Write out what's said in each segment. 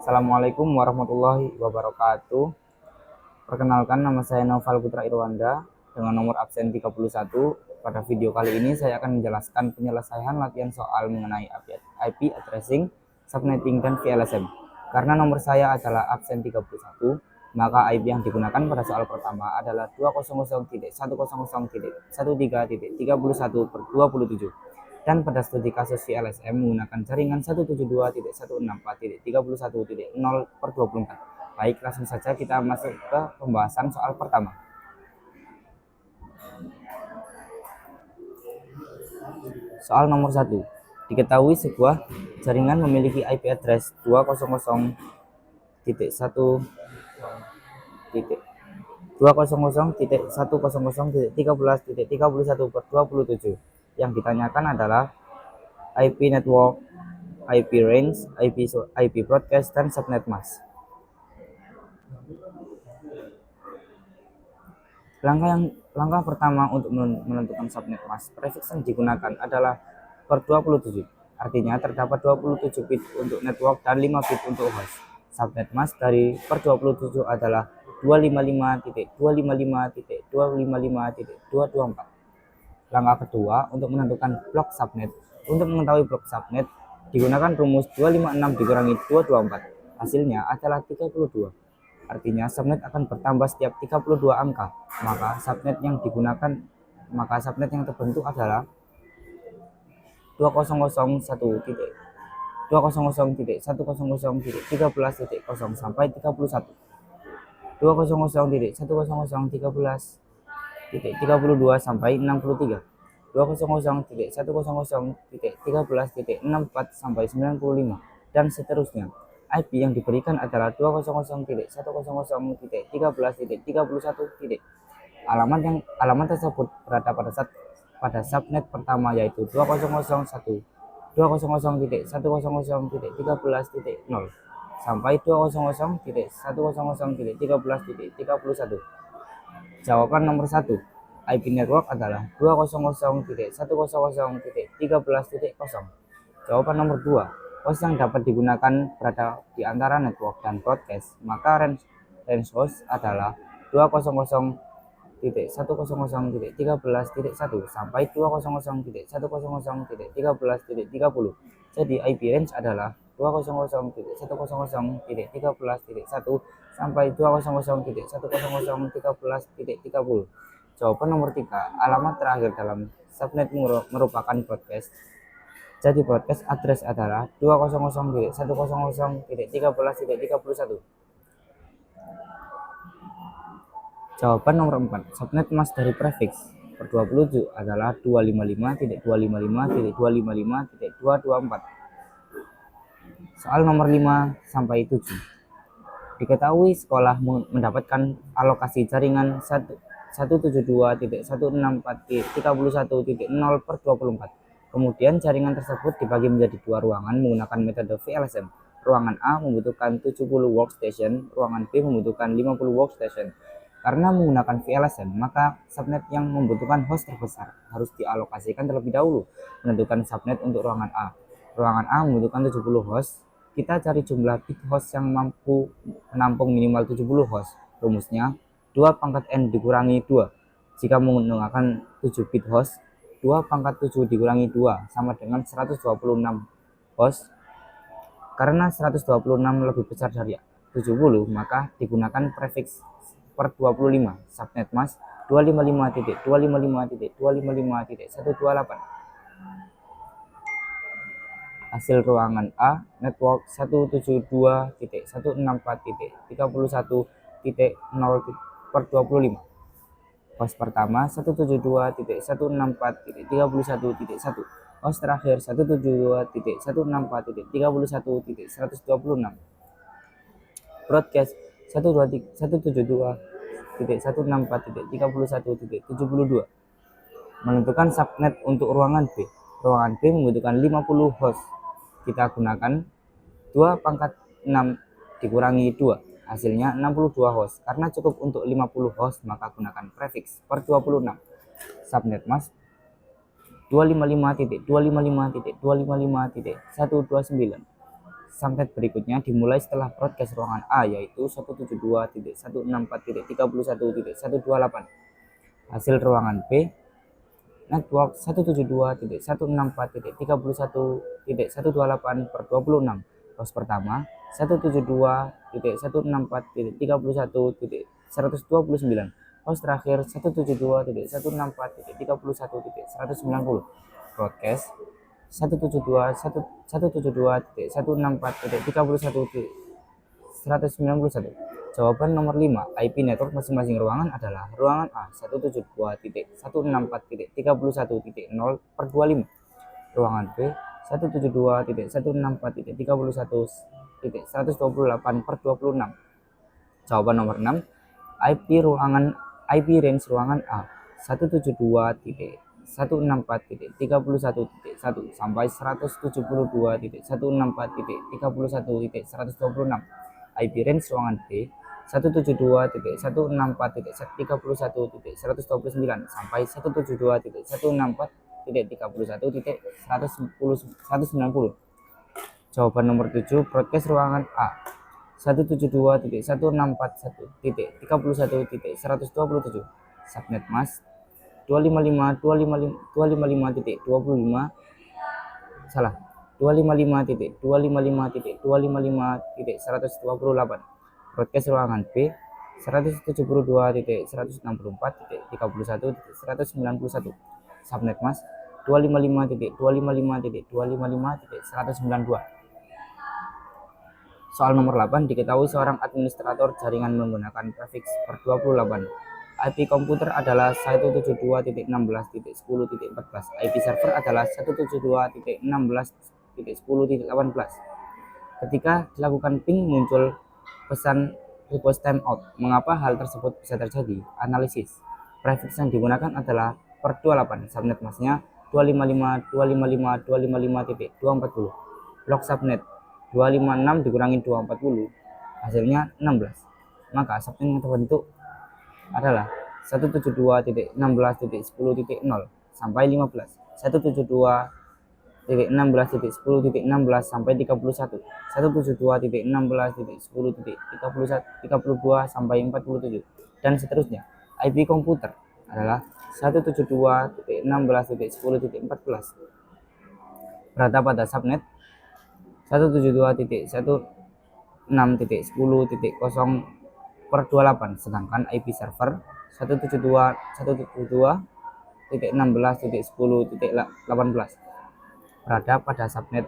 Assalamualaikum warahmatullahi wabarakatuh. Perkenalkan, nama saya Naufal Putra Irwanda dengan nomor absen 31. Pada video kali ini saya akan menjelaskan penyelesaian latihan soal mengenai IP addressing, subnetting, dan VLSM. Karena nomor saya adalah absen 31, maka IP yang digunakan pada soal pertama adalah 200.100.13.31/27. Dan pada studi kasus VLSM menggunakan jaringan 172.164.31.0/24. Baik, langsung saja kita masuk ke pembahasan soal pertama. Soal nomor 1. Diketahui sebuah jaringan memiliki IP address 200.100.100.13.31/27. Yang ditanyakan adalah IP network, IP range, IP broadcast, dan subnet mask. Langkah pertama untuk menentukan subnet mask, prefix yang digunakan adalah per 27. Artinya terdapat 27 bit untuk network dan 5 bit untuk host. Subnet mask dari per 27 adalah 255.255.255.224. Langkah kedua untuk menentukan blok subnet. Untuk mengetahui blok subnet digunakan rumus 256 dikurangi 224. Hasilnya adalah 32. Artinya subnet akan bertambah setiap 32 angka. Maka subnet yang terbentuk adalah 200.100.100.13.0 sampai 31. 200.100.13.32 sampai 63. 200.100.13.64 sampai 95, dan seterusnya. IP yang diberikan adalah 200.100.13.31. Alamat tersebut berada pada subnet pertama, yaitu 200.100.13.0 sampai 200.100.13.31. Jawaban nomor 1. IP network adalah 200.100.13.0. Jawaban nomor 2. Host yang dapat digunakan berada di antara network dan broadcast, maka range host adalah 200.100.13.1 sampai 200.100.13.30. Jadi IP range adalah 200.100.13.1 sampai 200.100.13.30. Jawaban nomor 3. Alamat terakhir dalam subnet merupakan broadcast. Jadi broadcast address adalah 200.100.13.31. Jawaban nomor 4. Subnet mask dari prefix per 27 adalah 255.255.255.224. Soal nomor 5 sampai 7. Diketahui sekolah mendapatkan alokasi jaringan 172.164.31.0/24. Kemudian jaringan tersebut dibagi menjadi dua ruangan menggunakan metode VLSM. Ruangan A membutuhkan 70 workstation, ruangan B membutuhkan 50 workstation. Karena menggunakan VLSM, maka subnet yang membutuhkan host terbesar harus dialokasikan terlebih dahulu. Menentukan subnet untuk ruangan A. Ruangan A membutuhkan 70 host. Kita cari jumlah bit host yang mampu menampung minimal 70 host. Rumusnya 2 pangkat N dikurangi 2. Jika menggunakan 7 bit host, 2 pangkat 7 dikurangi 2 sama dengan 126 host. Karena 126 lebih besar dari 70, maka digunakan prefix per 25. Subnet mask 255.255.255.128. Hasil ruangan A, network 172.164.31.0/25. Host pertama 172.164.31.1. Host terakhir 172.164.31.126. Broadcast 172.164.31.72. Menentukan subnet untuk ruangan B. Ruangan B membutuhkan 50 host. Kita gunakan 2 pangkat 6 dikurangi 2. Hasilnya 62 host. Karena cukup untuk 50 host, maka gunakan prefix per 26. Subnet mask 255.255.255.129 Subnet berikutnya dimulai setelah broadcast ruangan A, yaitu 172.164.31.128. Hasil ruangan B, network 172.164.31.128/26. Host pertama 172.164.31.129. Host terakhir 172.164.31.190. Broadcast 172.164.31.191. Jawaban nomor 5. IP network masing-masing ruangan adalah ruangan A 172.164.31.0/25, ruangan B 172.164.31.128/26. Jawaban nomor 6. IP range ruangan A 172.164.31.1 sampai 172.164.31.126. IP range ruangan B 172.164.31.129 sampai 172.164.31.190. Jawaban nomor 7. Broadcast ruangan A 172.164.31.127. Subnet mask 255.128. Broadcast ruangan B 172.164.31.191. Subnet mask 255.255.255.192. Soal nomor 8, diketahui seorang administrator jaringan menggunakan prefiks per 28. IP komputer adalah 172.16.10.14. IP server adalah 172.16.10.18. Ketika dilakukan ping muncul pesan request timeout. Mengapa hal tersebut bisa terjadi? Analisis. Prefiks yang digunakan adalah per 28. Subnet masknya 255.255.255.240. Blok subnet 256 dikurangi 240, hasilnya 16. Maka subnet yang terbentuk adalah 172.16.10.0 sampai 15, 172.16.10.16 sampai 31, 172.16.10.32 sampai 47, dan seterusnya. IP komputer adalah 172.16.10.14. Berada pada subnet 172.16.10.0/28, sedangkan IP server 172.16.10.18 berada pada subnet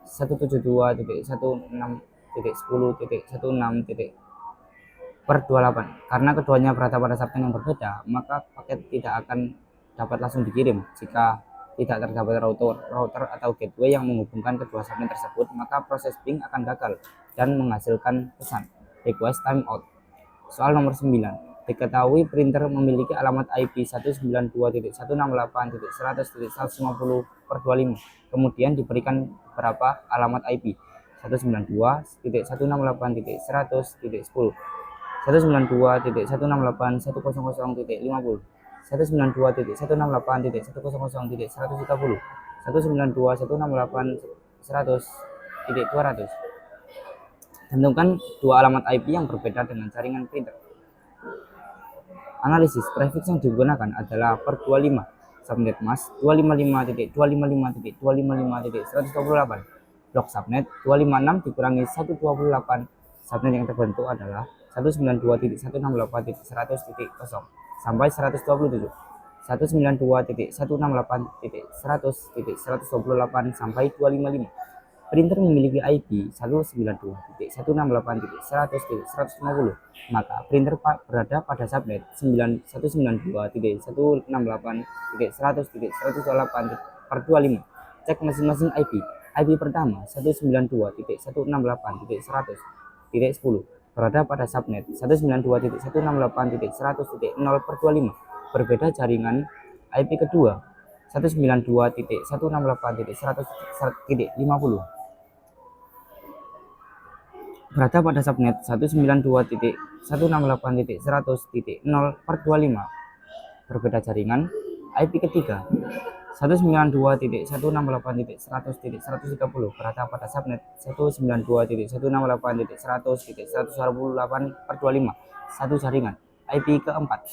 172.16.10.16/28. Karena keduanya berada pada subnet yang berbeda, maka paket tidak akan dapat langsung dikirim. Jika tidak terdapat router atau gateway yang menghubungkan kedua subnet tersebut, maka proses ping akan gagal dan menghasilkan pesan request timeout. Soal nomor 9, diketahui printer memiliki alamat IP 192.168.100.150/25. Kemudian diberikan beberapa alamat IP 192.168.100.10, 192.168.100.50, 192.168.100.130, 192.168.100.200. Tentukan dua alamat IP yang berbeda dengan jaringan printer. Analisis. Prefiks yang digunakan adalah per 25. Subnet mask 255.255.255.128. Blok subnet 256 dikurangi 128. Subnet yang terbentuk adalah 192.168.100.0 sampai 127, 192.168.100.128 sampai 255. Printer memiliki IP 192.168.100.150, maka printer berada pada subnet 192.168.100.128/25. Cek masing-masing IP. IP pertama 192.168.100.10 berada pada subnet 192.168.100.0/25. Berbeda jaringan IP kedua 192.168.100.50 berada pada subnet 192.168.100.0/25. Berbeda jaringan IP ketiga 192.168.100.130 berada pada subnet 192.168.100.128/25 satu jaringan. IP keempat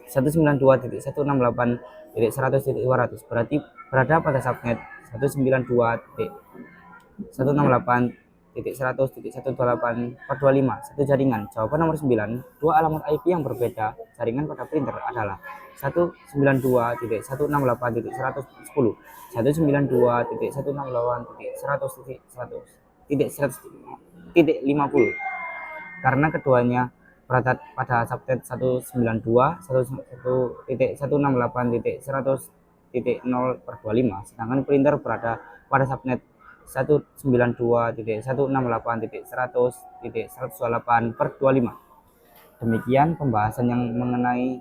192.168.100.200 berada pada subnet 192.168.100.128/25 satu jaringan. Jawaban nomor 9. Dua alamat IP yang berbeda jaringan pada printer adalah 192.168.110, 192.168.100.100.50 karena keduanya berada pada subnet 192.168.100.0/25, sedangkan printer berada pada subnet 192.168.100.128/25.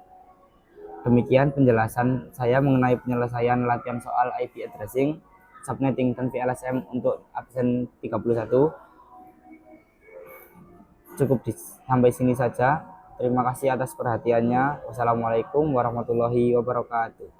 Demikian penjelasan saya mengenai penyelesaian latihan soal IP addressing, subnetting, dan VLSM untuk absen 31. Cukup sampai sini saja. Terima kasih atas perhatiannya. Wassalamualaikum warahmatullahi wabarakatuh.